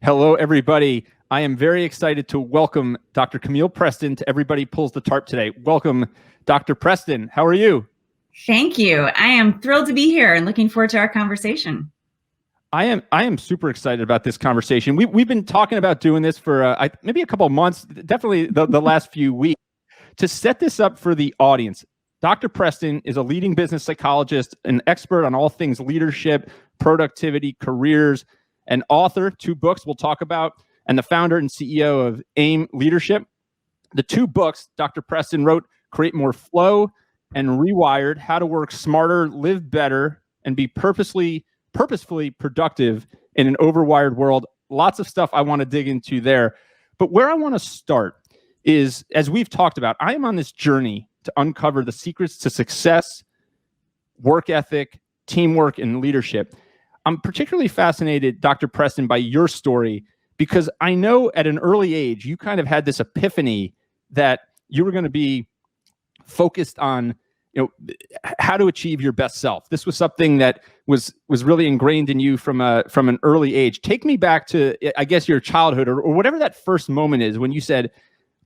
Hello, everybody. I am very excited to welcome Dr. Camille Preston to Everybody Pulls the Tarp today. Welcome, Dr. Preston. How are you? Thank you. I am thrilled to be here and looking forward to our conversation. I am super excited about this conversation. We've been talking about doing this for maybe a couple of months, definitely the last few weeks. To set this up for the audience, Dr. Preston is a leading business psychologist, an expert on all things leadership, productivity, careers, an author, 2 books we'll talk about, and the founder and CEO of AIM Leadership. The 2 books Dr. Preston wrote, Create More Flow and Rewired, How to Work Smarter, Live Better, and Be Purposefully Productive in an Overwired World. Lots of stuff I want to dig into there. But where I want to start is, as we've talked about, I am on this journey to uncover the secrets to success, work ethic, teamwork, and leadership. I'm particularly fascinated, Dr. Preston, by your story, because I know at an early age, you kind of had this epiphany that you were going to be focused on, how to achieve your best self. This was something that was really ingrained in you from an early age. Take me back to, I guess, your childhood or whatever that first moment is when you said,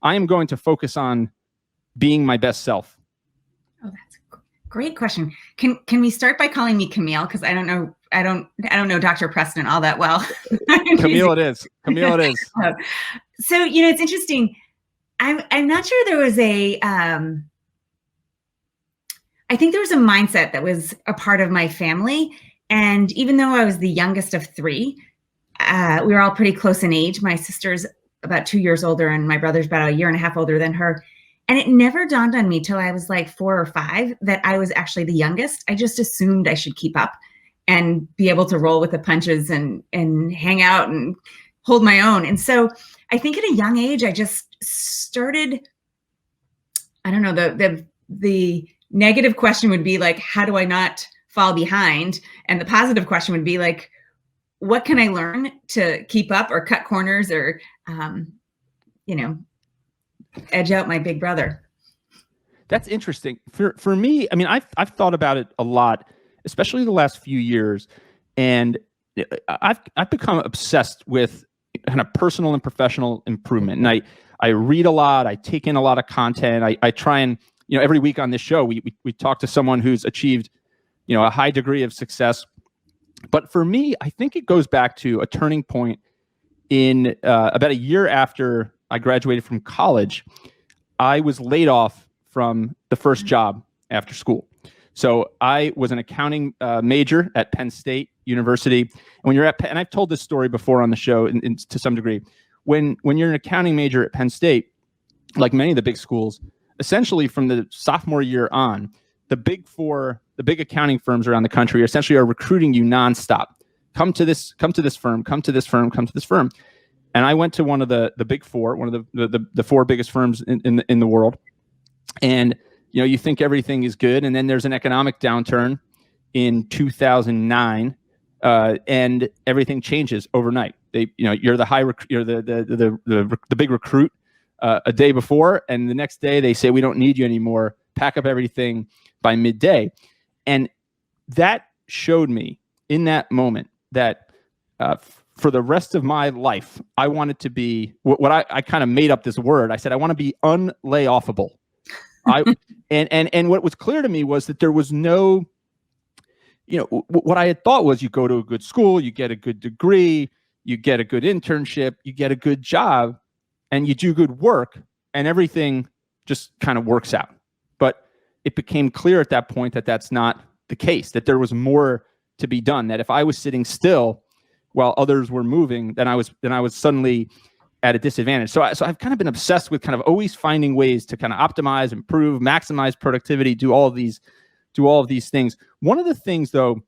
I am going to focus on being my best self. Oh, that's a great question. Can we start by calling me Camille? Because I don't know Dr. Preston all that well. Camille it is. So, it's interesting. I'm not sure there was I think there was a mindset that was a part of my family. And even though I was the youngest of 3, we were all pretty close in age. My sister's about 2 years older and my brother's about a year and a half older than her. And it never dawned on me till I was like 4 or 5 that I was actually the youngest. I just assumed I should keep up and be able to roll with the punches and hang out and hold my own. And so I think at a young age, I just started, I don't know, the negative question would be like, how do I not fall behind? And the positive question would be like, what can I learn to keep up or cut corners or, edge out my big brother? That's interesting. For me, I mean, I've thought about it a lot, especially the last few years. And I've become obsessed with kind of personal and professional improvement. And I read a lot, I take in a lot of content. I try and, every week on this show, we talk to someone who's achieved, a high degree of success. But for me, I think it goes back to a turning point in about a year after I graduated from college. I was laid off from the first job after school. So I was an accounting major at Penn State University. And when you're at Penn, and I've told this story before on the show to some degree, when you're an accounting major at Penn State, like many of the big schools, essentially from the sophomore year on, the big 4, the big accounting firms around the country essentially are recruiting you nonstop. Come to this firm, come to this firm, come to this firm. And I went to one of the big 4, one of the 4 biggest firms in the world. And, you think everything is good. And then there's an economic downturn in 2009, and everything changes overnight. You're the big recruit a day before, and the next day they say, we don't need you anymore. Pack up everything by midday. And that showed me in that moment that for the rest of my life, I wanted to be what I kind of made up this word. I said, I want to be unlayoffable. And what was clear to me was that there was no, what I had thought was you go to a good school, you get a good degree, you get a good internship, you get a good job, and you do good work, and everything just kind of works out. But it became clear at that point that that's not the case, that there was more to be done, that if I was sitting still while others were moving, then I was suddenly at a disadvantage. So I've kind of been obsessed with kind of always finding ways to kind of optimize, improve, maximize productivity, do all of these things. One of the things, though,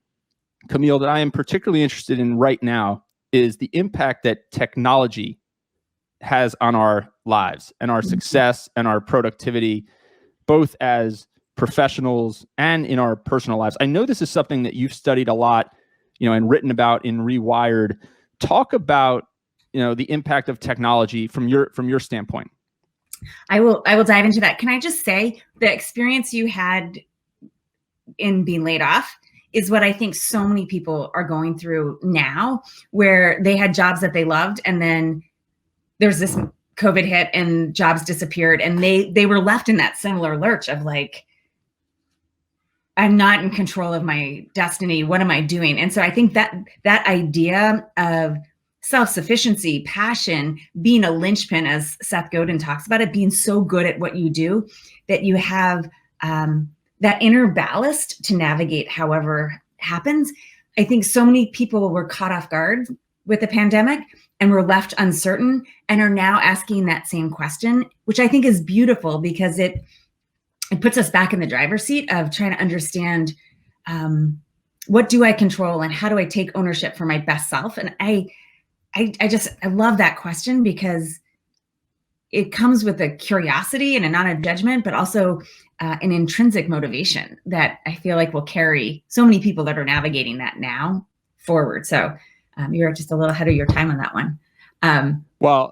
Camille, that I am particularly interested in right now is the impact that technology has on our lives and our success and our productivity, both as professionals and in our personal lives. I know this is something that you've studied a lot, and written about in Rewired. Talk about, the impact of technology from your standpoint. I will dive into that. Can I just say the experience you had in being laid off is what I think so many people are going through now, where they had jobs that they loved, and then there's this COVID hit and jobs disappeared, and they were left in that similar lurch of like, I'm not in control of my destiny. What am I doing? And so I think that idea of self-sufficiency, passion, being a linchpin, as Seth Godin talks about it, being so good at what you do that you have that inner ballast to navigate however happens. I think so many people were caught off guard with the pandemic and were left uncertain and are now asking that same question, which I think is beautiful because it puts us back in the driver's seat of trying to understand what do I control and how do I take ownership for my best self. And I love that question because it comes with a curiosity and a not a judgment, but also an intrinsic motivation that I feel like will carry so many people that are navigating that now forward. So you're just a little ahead of your time on that one. Well,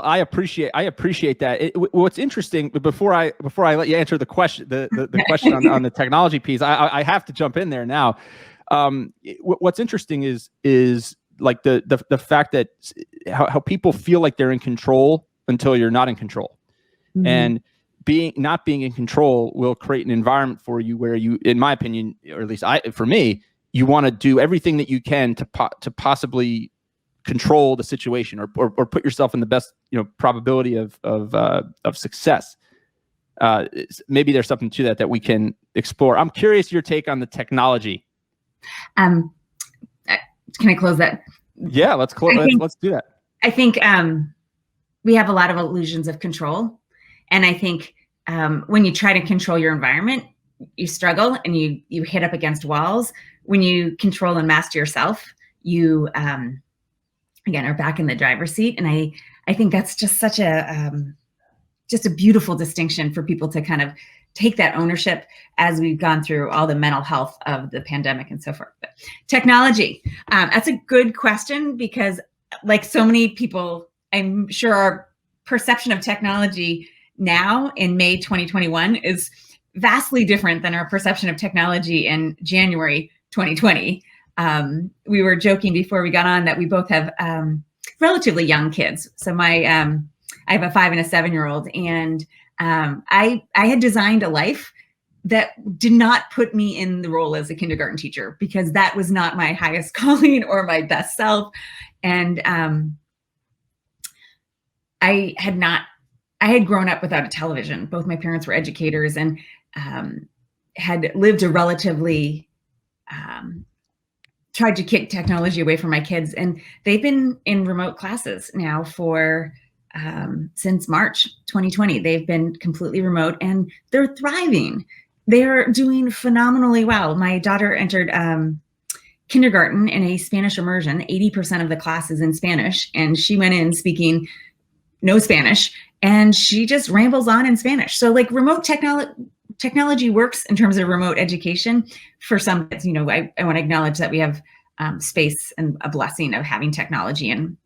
I appreciate that. What's interesting, before I let you answer the question, the question on the technology piece, I have to jump in there now. What's interesting is like the fact that how people feel like they're in control until you're not in control, and not being in control will create an environment for you where you, in my opinion, or at least for me, you want to do everything that you can to possibly control the situation or put yourself in the best probability of success. Maybe there's something to that we can explore. I'm curious your take on the technology. Can I close that? Yeah, let's do that. I think we have a lot of illusions of control, and I think when you try to control your environment, you struggle and you hit up against walls. When you control and master yourself, you again are back in the driver's seat. And I think that's just such a beautiful distinction for people to kind of take that ownership as we've gone through all the mental health of the pandemic and so forth. But technology, that's a good question because like so many people, I'm sure our perception of technology now in May 2021 is vastly different than our perception of technology in January 2020. We were joking before we got on that we both have relatively young kids. So I have a 5 and a 7-year-old, and I had designed a life that did not put me in the role as a kindergarten teacher because that was not my highest calling or my best self. And I had grown up without a television. Both my parents were educators and had lived a relatively tried to kick technology away from my kids. And they've been in remote classes now for since March 2020. They've been completely remote and they're thriving. They're doing phenomenally well. My daughter entered kindergarten in a Spanish immersion. 80% of the class is in Spanish. And she went in speaking no Spanish and she just rambles on in Spanish. So like remote technology works in terms of remote education for some kids. I want to acknowledge that we have space and a blessing of having technology and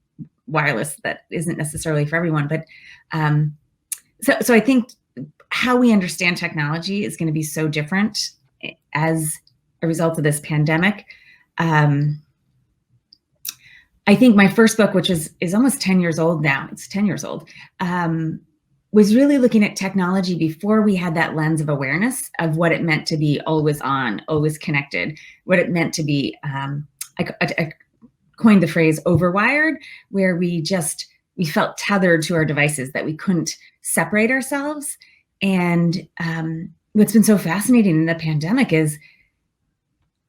wireless that isn't necessarily for everyone. But so I think how we understand technology is going to be so different as a result of this pandemic. I think my first book, which is almost 10 years old now, it's 10 years old, was really looking at technology before we had that lens of awareness of what it meant to be always on, always connected, what it meant to be, I coined the phrase overwired, where we felt tethered to our devices, that we couldn't separate ourselves. And what's been so fascinating in the pandemic is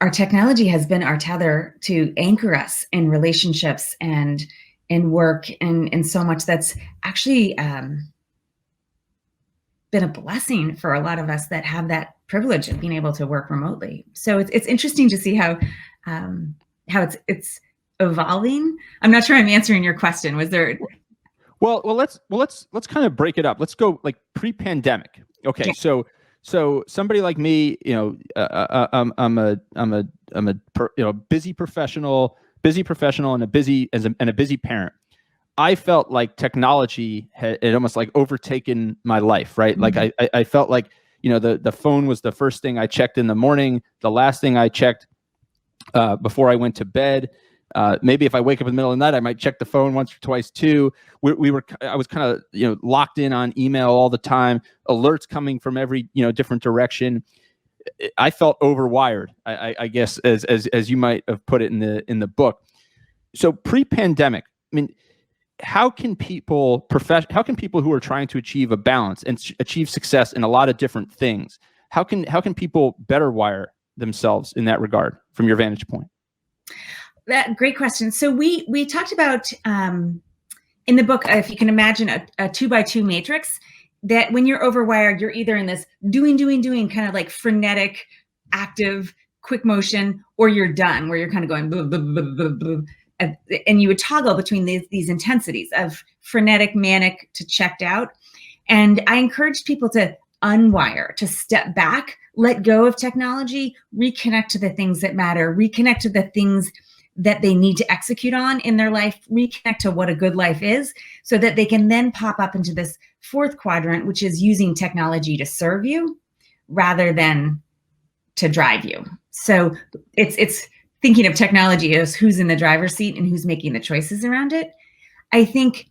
our technology has been our tether to anchor us in relationships and in work and so much that's actually been a blessing for a lot of us that have that privilege of being able to work remotely. So it's interesting to see how it's evolving. I'm not sure I'm answering your question. Was there? Well, let's kind of break it up. Let's go like pre-pandemic. Okay, yeah. So somebody like me, I'm a busy professional, and a busy parent. I felt like technology had almost like overtaken my life, right? Mm-hmm. Like I felt like, the phone was the first thing I checked in the morning, the last thing I checked before I went to bed. Maybe if I wake up in the middle of the night, I might check the phone once or twice too. I was kind of, locked in on email all the time, alerts coming from every, different direction. I felt overwired, I guess, as you might have put it in the book. So pre-pandemic, I mean, how can people who are trying to achieve a balance and achieve success in a lot of different things, how can people better wire themselves in that regard from your vantage point? Great question. So we talked about in the book, if you can imagine a 2x2 matrix, that when you're overwired, you're either in this doing, kind of like frenetic, active, quick motion, or you're done, where you're kind of going blah, blah, blah, blah, blah. And you would toggle between these intensities of frenetic, manic to checked out. And I encouraged people to unwire, to step back, let go of technology, reconnect to the things that matter, reconnect to the things that they need to execute on in their life, reconnect to what a good life is, so that they can then pop up into this fourth quadrant, which is using technology to serve you rather than to drive you. So it's thinking of technology as who's in the driver's seat and who's making the choices around it. I think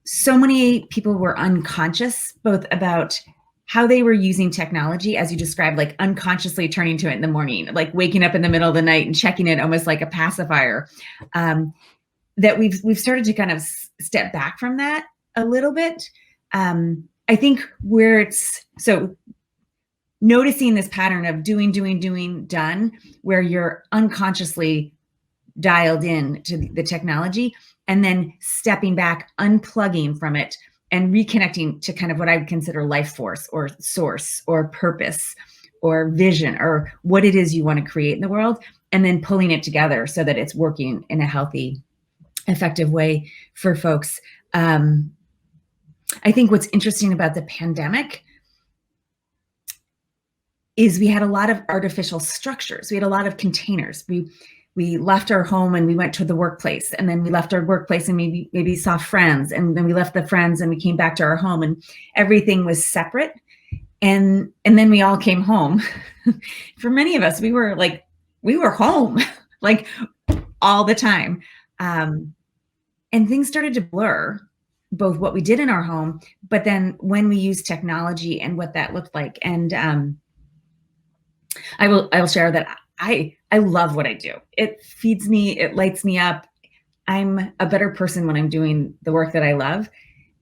so many people were unconscious, both about how they were using technology, as you described, like unconsciously turning to it in the morning, like waking up in the middle of the night and checking it almost like a pacifier, that we've started to kind of step back from that a little bit. I think where it's so noticing this pattern of doing, done, where you're unconsciously dialed in to the technology, and then stepping back, unplugging from it, and reconnecting to kind of what I would consider life force or source or purpose or vision or what it is you want to create in the world, and then pulling it together so that it's working in a healthy, effective way for folks. I think what's interesting about the pandemic is we had a lot of artificial structures. We had a lot of containers. We left our home and we went to the workplace, and then we left our workplace and maybe saw friends, and then we left the friends and we came back to our home, and everything was separate. And then we all came home. For many of us, we were home like all the time. And things started to blur, both what we did in our home, but then when we used technology and what that looked like. And I will share that I love what I do. It feeds me, it lights me up. I'm a better person when I'm doing the work that I love.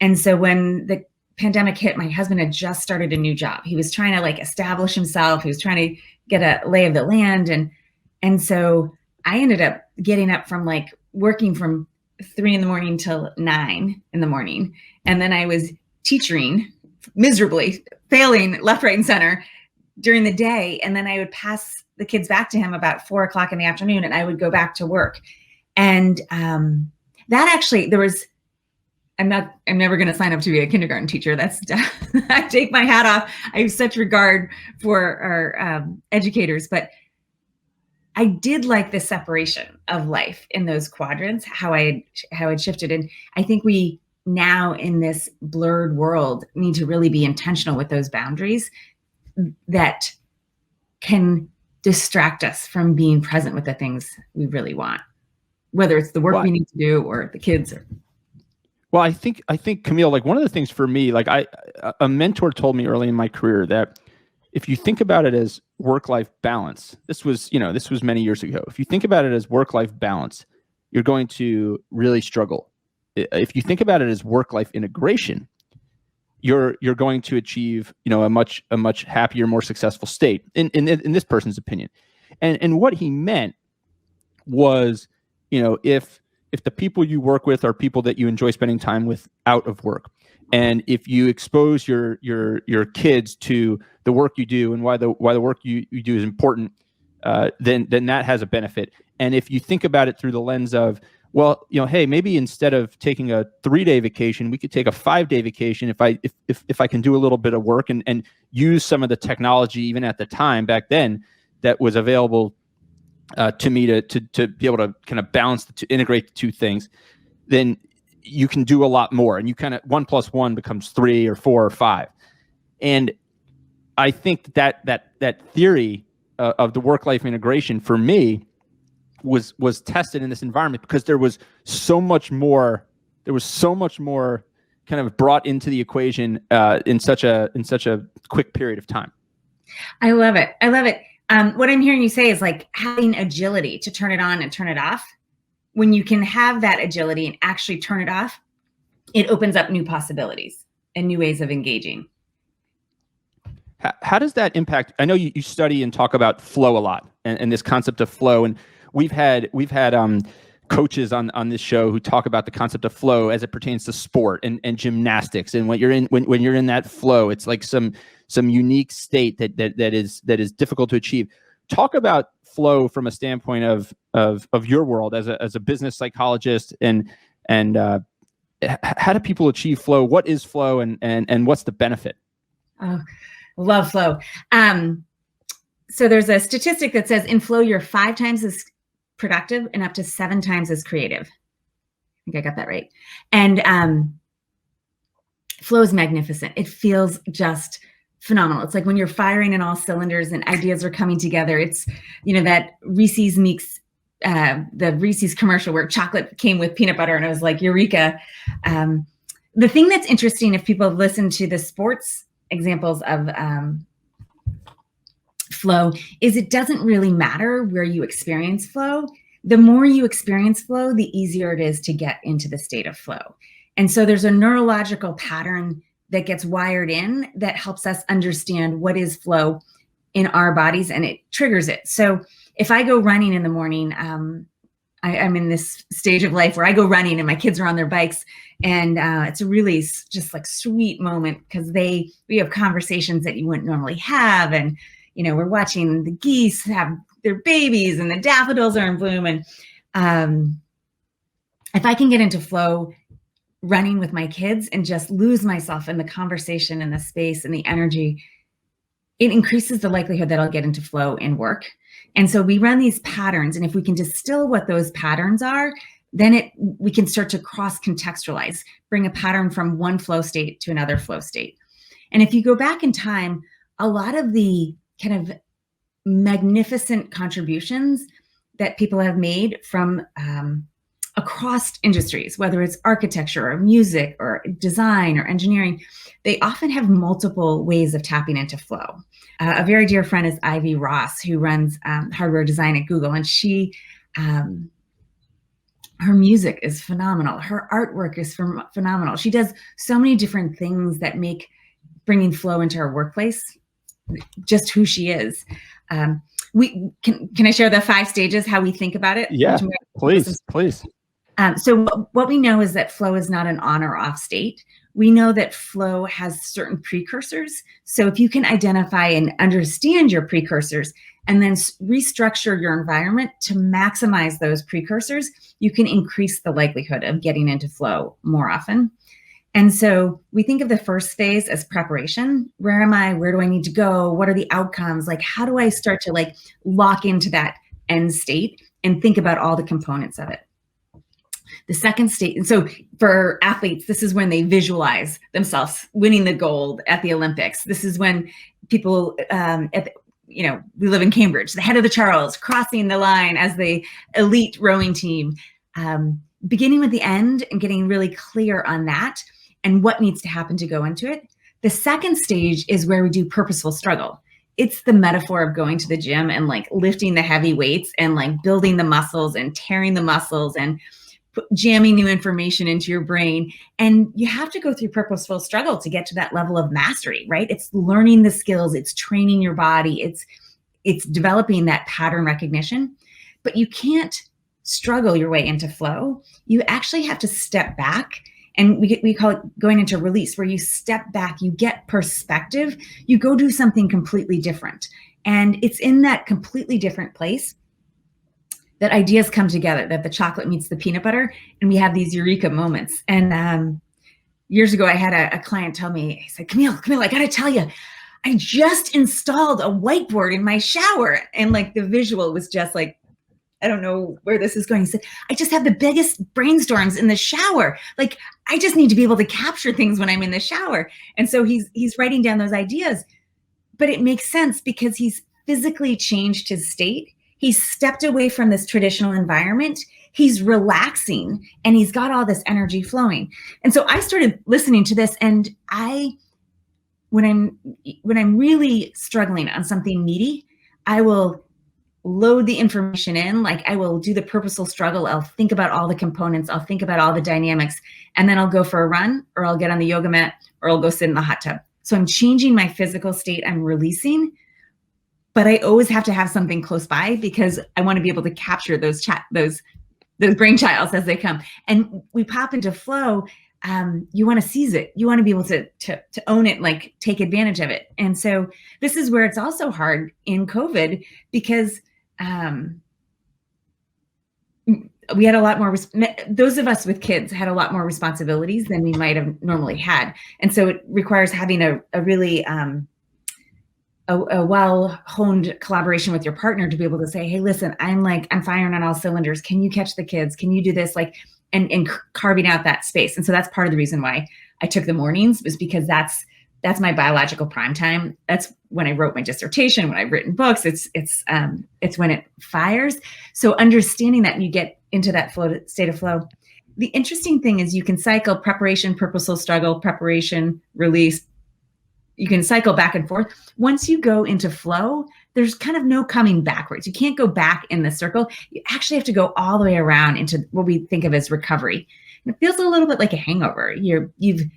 And so when the pandemic hit, my husband had just started a new job. He was trying to establish himself. He was trying to get a lay of the land. And so I ended up getting up from working from 3 a.m. till 9 a.m. And then I was teaching miserably, failing left, right, and center during the day. And then I would pass the kids back to him about 4 o'clock in the afternoon, and I would go back to work. And that actually, I'm never going to sign up to be a kindergarten teacher. I take my hat off. I have such regard for our educators, but I did like the separation of life in those quadrants, how I had shifted. And I think we now in this blurred world need to really be intentional with those boundaries that can distract us from being present with the things we really want, whether it's the work we need to do or the kids. Well, I think Camille, one of the things for me, a mentor told me early in my career that if you think about it as work-life balance, this was many years ago. If you think about it as work-life balance, you're going to really struggle. If you think about it as work-life integration, you're going to achieve, a much happier, more successful state in this person's opinion. And what he meant was, if the people you work with are people that you enjoy spending time with out of work, and if you expose your kids to the work you do and why the work you do is important, then that has a benefit. And if you think about it through the lens of, well, hey, maybe instead of taking a 3-day vacation, we could take a 5-day vacation if I can do a little bit of work and use some of the technology even at the time back then that was available to me to be able to kind of balance to integrate the two things, then you can do a lot more, and you kind of 1 + 1 becomes 3 or 4 or 5. And I think that theory of the work-life integration for me was tested in this environment because there was so much more kind of brought into the equation in such a quick period of time. I love it. What I'm hearing you say is like having agility to turn it on and turn it off. When you can have that agility and actually turn it off, it opens up new possibilities and new ways of engaging. How does that impact? I know you study and talk about flow a lot and this concept of flow. And we've had coaches on this show who talk about the concept of flow as it pertains to sport and gymnastics. And when you're in that flow, it's like some unique state that is difficult to achieve. Talk about flow from a standpoint of your world as a business psychologist and how do people achieve flow? What is flow and what's the benefit? Oh, love flow. So there's a statistic that says in flow, you're 5 times as productive and up to 7 times as creative. I think I got that right. And flow is magnificent. It feels just phenomenal. It's like when you're firing in all cylinders and ideas are coming together. It's, that Reese's mix, the Reese's commercial where chocolate came with peanut butter and it was like, eureka. The thing that's interesting, if people have listened to the sports examples of flow, is it doesn't really matter where you experience flow. The more you experience flow, the easier it is to get into the state of flow. And so there's a neurological pattern that gets wired in that helps us understand what is flow in our bodies, and it triggers it. So if I go running in the morning, I'm in this stage of life where I go running and my kids are on their bikes, and it's a really just like sweet moment because we have conversations that you wouldn't normally have, and we're watching the geese have their babies and the daffodils are in bloom, and if I can get into flow running with my kids and just lose myself in the conversation and the space and the energy, it increases the likelihood that I'll get into flow in work. And so we run these patterns, and if we can distill what those patterns are, then we can start to cross-contextualize, bring a pattern from one flow state to another flow state. And if you go back in time, a lot of the kind of magnificent contributions that people have made from across industries, whether it's architecture or music or design or engineering, they often have multiple ways of tapping into flow. A very dear friend is Ivy Ross, who runs hardware design at Google, and she, her music is phenomenal. Her artwork is phenomenal. She does so many different things that make bringing flow into our workplace just who she is. Can I share the 5 stages, how we think about it? Yeah, please. So what we know is that flow is not an on or off state. We know that flow has certain precursors. So if you can identify and understand your precursors and then restructure your environment to maximize those precursors, you can increase the likelihood of getting into flow more often. And so we think of the first phase as preparation. Where am I? Where do I need to go? What are the outcomes? Like, how do I start to lock into that end state and think about all the components of it? The second state, and so for athletes, this is when they visualize themselves winning the gold at the Olympics. This is when people, we live in Cambridge, the head of the Charles, crossing the line as the elite rowing team, beginning with the end and getting really clear on that and what needs to happen to go into it. The second stage is where we do purposeful struggle. It's the metaphor of going to the gym and lifting the heavy weights and building the muscles and tearing the muscles and jamming new information into your brain. And you have to go through purposeful struggle to get to that level of mastery, right? It's learning the skills, it's training your body, it's developing that pattern recognition. But you can't struggle your way into flow. You actually have to step back, and we call it going into release, where you step back, you get perspective, you go do something completely different. And it's in that completely different place that ideas come together, that the chocolate meets the peanut butter, and we have these eureka moments. And years ago, I had a client tell me, he said, Camille, I gotta tell you, I just installed a whiteboard in my shower. And the visual was just I don't know where this is going. He said, I just have the biggest brainstorms in the shower. I just need to be able to capture things when I'm in the shower. And so he's writing down those ideas. but it makes sense because he's physically changed his state. He's stepped away from this traditional environment. He's relaxing and he's got all this energy flowing. And so I started listening to this, and when I'm really struggling on something meaty, I will load the information in. Like, I will do the purposeful struggle. I'll think about all the components. I'll think about all the dynamics, and then I'll go for a run, or I'll get on the yoga mat, or I'll go sit in the hot tub. So I'm changing my physical state. I'm releasing, but I always have to have something close by because I want to be able to capture those brainchilds as they come. And we pop into flow. You want to seize it. You want to be able to own it, like take advantage of it. And so this is where it's also hard in COVID because we had a lot more, those of us with kids had a lot more responsibilities than we might have normally had. And so it requires having a really a well-honed collaboration with your partner to be able to say, hey, listen, I'm firing on all cylinders. Can you catch the kids? Can you do this? Like, and carving out that space. And so that's part of the reason why I took the mornings, was because that's my biological prime time. That's when I wrote my dissertation, when I've written books. It's when it fires. So understanding that, you get into that state of flow. The interesting thing is you can cycle preparation, purposeful struggle, preparation, release. You can cycle back and forth. Once you go into flow, there's kind of no coming backwards. You can't go back in the circle. You actually have to go all the way around into what we think of as recovery. And it feels a little bit like a hangover. You've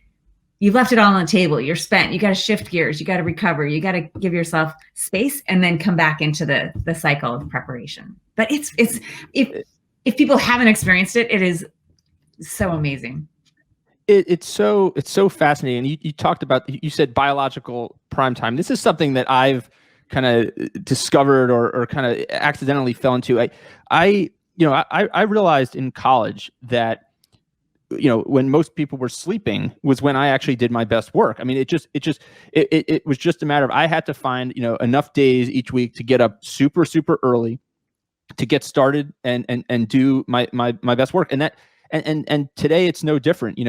left it all on the table. You're spent. You got to shift gears. You got to recover. You got to give yourself space and then come back into the cycle of preparation. But if people haven't experienced it, it is so amazing. It's so fascinating. And you talked about, you said biological prime time. This is something that I've kind of discovered or kind of accidentally fell into. I realized in college that, when most people were sleeping was when I actually did my best work. I mean, it was just a matter of, I had to find, enough days each week to get up super, super early to get started and do my best work. And today it's no different.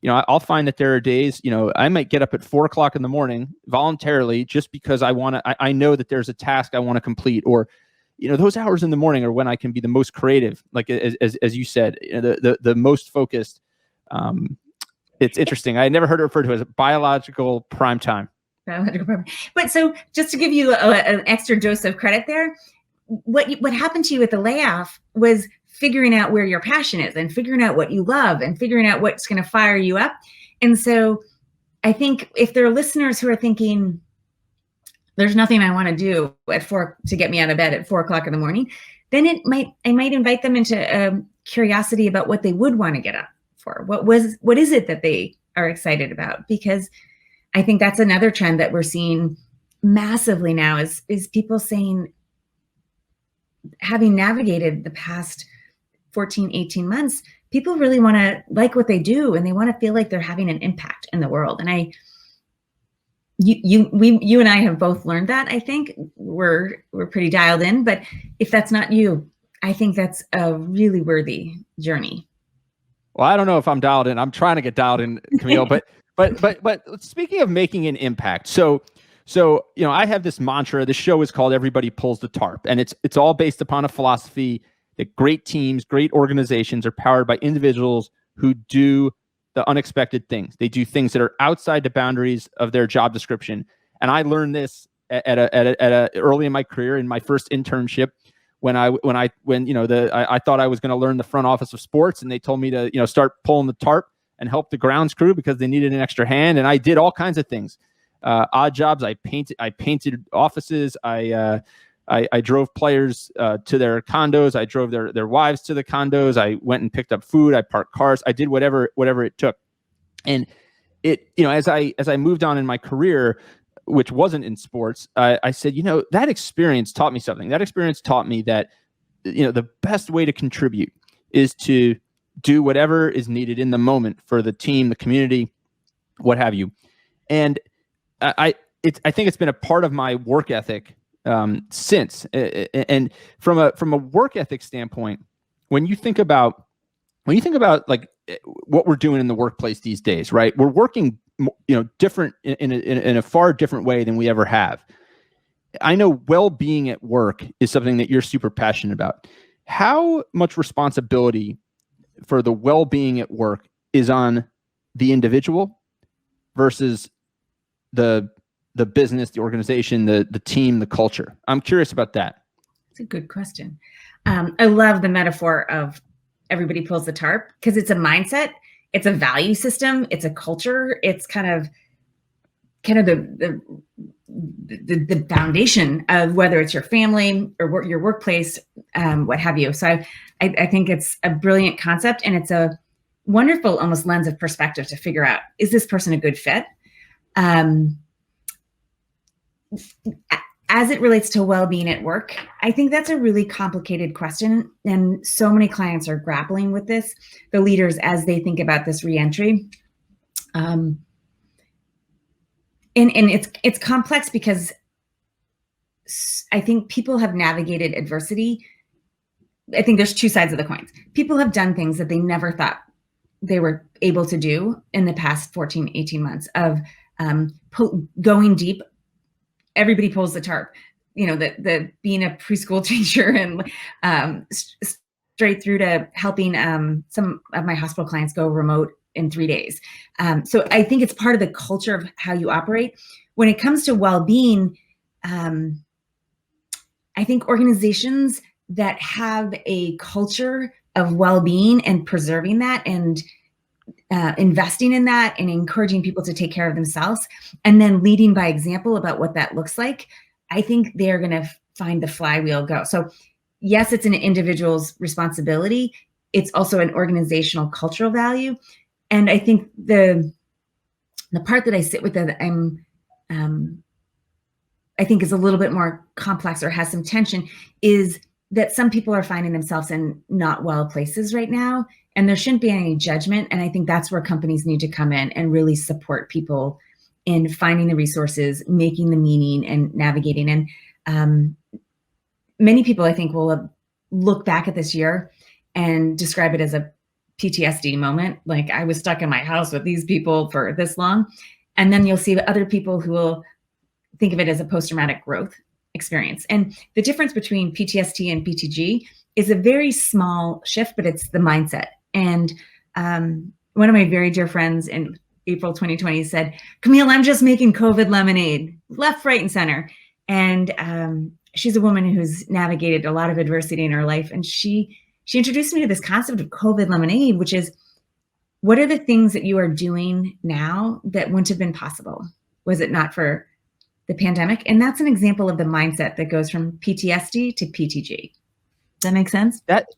I'll find that there are days, I might get up at 4:00 in the morning voluntarily just because I know that there's a task I want to complete, or, those hours in the morning are when I can be the most creative. Like, as you said, the most focused. It's interesting. I never heard it referred to as biological prime time. But so just to give you an extra dose of credit there, what happened to you at the layoff was figuring out where your passion is and figuring out what you love and figuring out what's going to fire you up. And so I think if there are listeners who are thinking, there's nothing I want to do to get me out of bed at 4:00 in the morning, then I might invite them into curiosity about what they would want to get up for. What is it that they are excited about? Because I think that's another trend that we're seeing massively now is people saying, having navigated the past 14, 18 months, people really want to like what they do, and they want to feel like they're having an impact in the world. And you and I have both learned that. I think we're pretty dialed in, but if that's not you, I think that's a really worthy journey. Well, I don't know if I'm dialed in. I'm trying to get dialed in, Camille, but speaking of making an impact. So, I have this mantra. The show is called Everybody Pulls the Tarp, and it's all based upon a philosophy that great teams, great organizations are powered by individuals who do the unexpected things. They do things that are outside the boundaries of their job description. And I learned this early in my career, in my first internship, when I thought I was going to learn the front office of sports, and they told me to start pulling the tarp and help the grounds crew because they needed an extra hand. And I did all kinds of things, odd jobs. I painted offices. I drove players to their condos. I drove their wives to the condos. I went and picked up food. I parked cars. I did whatever it took. And as I moved on in my career, which wasn't in sports, I said, that experience taught me something. That experience taught me that, the best way to contribute is to do whatever is needed in the moment for the team, the community, what have you. And I think it's been a part of my work ethic since. And from a work ethic standpoint, when you think about when you think about like what we're doing in the workplace these days, right? We're working, different in a far different way than we ever have. I know well-being at work is something that you're super passionate about. How much responsibility for the well-being at work is on the individual versus the business, the organization, the team, the culture? I'm curious about that. It's a good question. I love the metaphor of everybody pulls the tarp, because it's a mindset, it's a value system, it's a culture, it's kind of the foundation of whether it's your family or your workplace, what have you. So I think it's a brilliant concept, and it's a wonderful almost lens of perspective to figure out, is this person a good fit? As it relates to well-being at work, I think that's a really complicated question. And so many clients are grappling with this, the leaders, as they think about this reentry. And it's complex because I think people have navigated adversity. I think there's two sides of the coin. People have done things that they never thought they were able to do in the past 14, 18 months of going deep. Everybody pulls the tarp, the being a preschool teacher and straight through to helping some of my hospital clients go remote in 3 days. So I think it's part of the culture of how you operate. When it comes to well-being, I think organizations that have a culture of well-being and preserving that and investing in that and encouraging people to take care of themselves and then leading by example about what that looks like, I think they're going to find the flywheel go. So yes, it's an individual's responsibility. It's also an organizational cultural value. And I think the part that I sit with that I think is a little bit more complex or has some tension is that some people are finding themselves in not well places right now, and there shouldn't be any judgment. And I think that's where companies need to come in and really support people in finding the resources, making the meaning, and navigating. And many people, I think, will look back at this year and describe it as a PTSD moment. Like, I was stuck in my house with these people for this long. And then you'll see other people who will think of it as a post-traumatic growth experience. And the difference between PTSD and PTG is a very small shift, but it's the mindset. And one of my very dear friends in April 2020 said, "Camille, I'm just making COVID lemonade, left, right, and center." And she's a woman who's navigated a lot of adversity in her life. And she introduced me to this concept of COVID lemonade, which is, what are the things that you are doing now that wouldn't have been possible? Was it not for the pandemic? And that's an example of the mindset that goes from PTSD to PTG. Does that make sense? That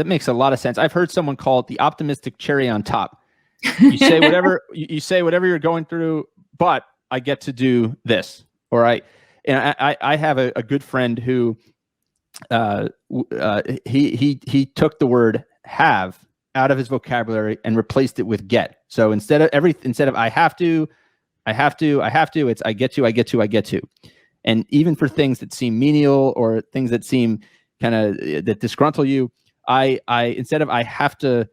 makes a lot of sense. I've heard someone call it the optimistic cherry on top. You say whatever you say whatever you're going through, but I get to do this. All right. And I have a good friend who he took the word have out of his vocabulary and replaced it with get. So instead of I have to, it's I get to. And even for things that seem menial or things that seem kind of that disgruntle you, I instead of I have to,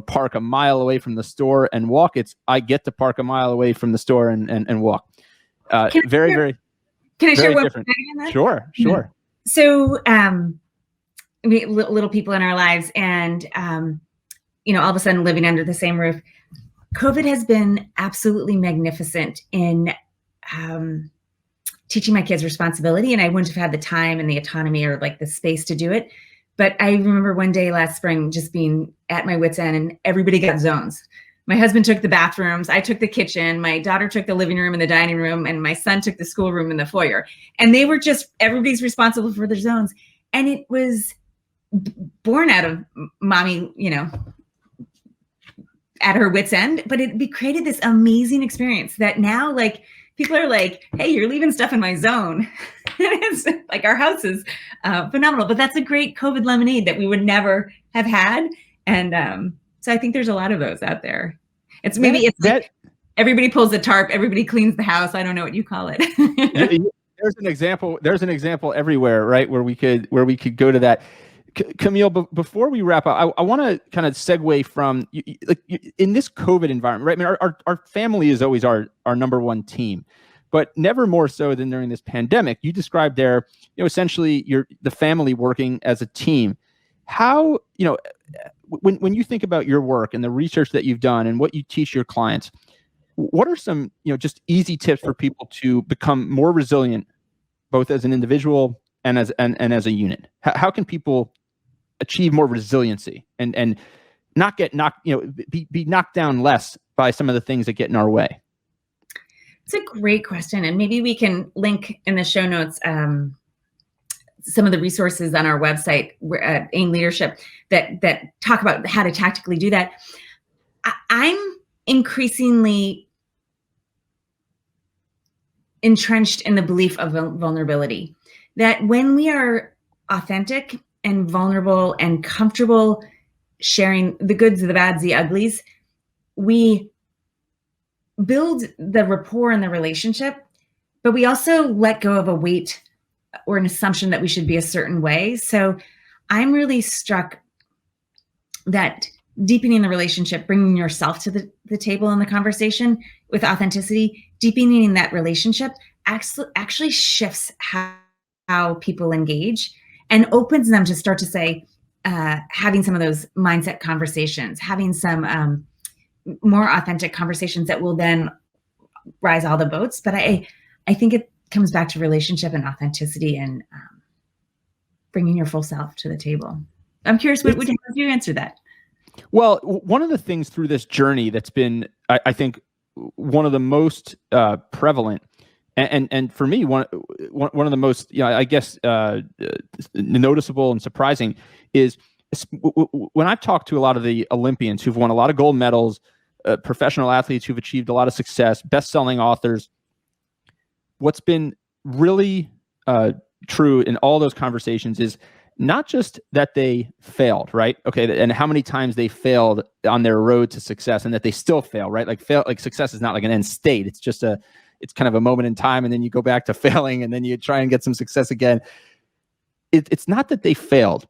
park a mile away from the store and walk, it's I get to park a mile away from the store and walk. Very Can I share one different. thing on that? Sure. So we little people in our lives, and all of a sudden living under the same roof. COVID has been absolutely magnificent in teaching my kids responsibility, and I wouldn't have had the time and the autonomy or like the space to do it. But I remember one day last spring just being at my wit's end, and everybody got zones. My husband took the bathrooms, I took the kitchen, my daughter took the living room and the dining room, and my son took the schoolroom and the foyer. And they were just, everybody's responsible for their zones. And it was born out of mommy, at her wit's end, but it created this amazing experience that now, like, people are like, "Hey, you're leaving stuff in my zone." It's like our house is phenomenal, but that's a great COVID lemonade that we would never have had. And so I think there's a lot of those out there. It's like everybody pulls the tarp, everybody cleans the house. I don't know what you call it. There's an example everywhere, right? Where we could go to that. Camille, before we wrap up, I want to kind of segue from in this COVID environment, right? I mean, our family is always our number one team, but never more so than during this pandemic. You described there, essentially the family working as a team. How, when you think about your work and the research that you've done and what you teach your clients, what are some, just easy tips for people to become more resilient, both as an individual and as a unit? How can people achieve more resiliency and not get knocked, be knocked down less by some of the things that get in our way? It's a great question. And maybe we can link in the show notes some of the resources on our website, AIM Leadership, that talk about how to tactically do that. I'm increasingly entrenched in the belief of vulnerability, that when we are authentic and vulnerable and comfortable sharing the goods, the bads, the uglies, we build the rapport in the relationship, but we also let go of a weight or an assumption that we should be a certain way. So I'm really struck that deepening the relationship, bringing yourself to the table in the conversation with authenticity, deepening that relationship actually shifts how people engage and opens them to start to say, having some of those mindset conversations, having some more authentic conversations that will then rise all the boats. But I think it comes back to relationship and authenticity and bringing your full self to the table. I'm curious, how would you answer that? Well, one of the things through this journey that's been, I think, one of the most prevalent, and for me, one of the most, I guess, noticeable and surprising is when I've talked to a lot of the Olympians who've won a lot of gold medals, professional athletes who've achieved a lot of success, best-selling authors. What's been really true in all those conversations is not just that they failed, right? Okay, and how many times they failed on their road to success, and that they still fail, right? Like success is not like an end state. It's just it's kind of a moment in time, and then you go back to failing, and then you try and get some success again. It's not that they failed.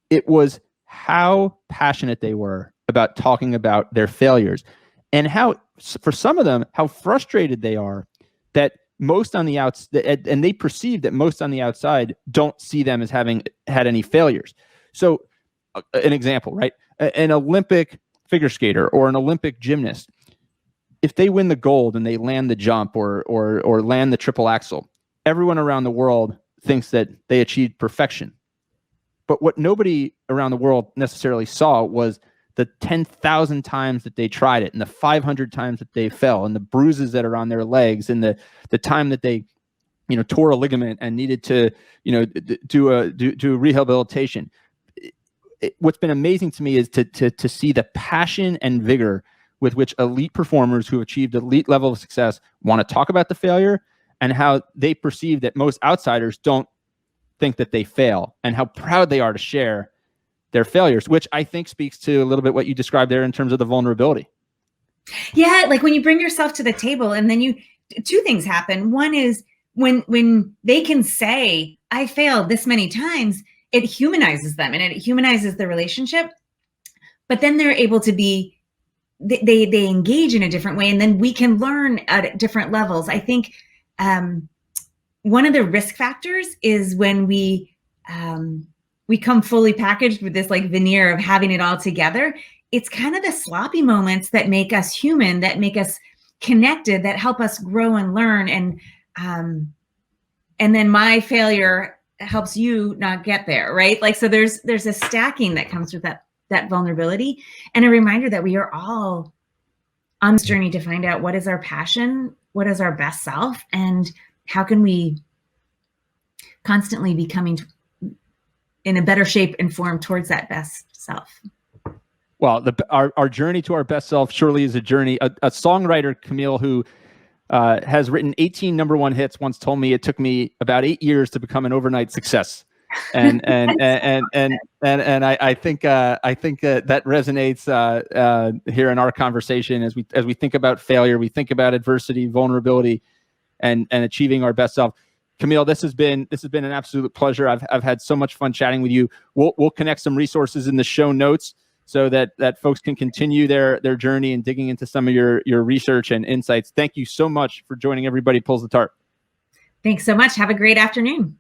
It was how passionate they were about talking about their failures, and how, for some of them, how frustrated they are that most on the outside, and they perceive that most on the outside don't see them as having had any failures. So an example, right? An Olympic figure skater or an Olympic gymnast, if they win the gold and they land the jump or land the triple axel, everyone around the world thinks that they achieved perfection. But what nobody around the world necessarily saw was the 10,000 times that they tried it, and the 500 times that they fell, and the bruises that are on their legs, and the time that they, tore a ligament and needed to, do rehabilitation. What's been amazing to me is to see the passion and vigor with which elite performers who achieved elite level of success want to talk about the failure, and how they perceive that most outsiders don't think that they fail, and how proud they are to share their failures, which I think speaks to a little bit what you described there in terms of the vulnerability. Yeah, like when you bring yourself to the table, and then two things happen. One is when they can say, I failed this many times, it humanizes them and it humanizes the relationship. But then they're able to be, they engage in a different way, and then we can learn at different levels. I think one of the risk factors is when we come fully packaged with this like veneer of having it all together. It's kind of the sloppy moments that make us human, that make us connected, that help us grow and learn. And then my failure helps you not get there, right? Like, so there's a stacking that comes with that vulnerability, and a reminder that we are all on this journey to find out what is our passion, what is our best self, and how can we constantly be coming in a better shape and form towards that best self. Well, our journey to our best self surely is a journey. A songwriter, Camille, who has written 18 number one hits, once told me it took me about 8 years to become an overnight success. And I think that resonates here in our conversation as we think about failure, we think about adversity, vulnerability, and achieving our best self. Camille, this has been an absolute pleasure. I've had so much fun chatting with you. We'll connect some resources in the show notes so that folks can continue their journey and digging into some of your research and insights. Thank you so much for joining Everybody Pulls the Tarp. Thanks so much. Have a great afternoon.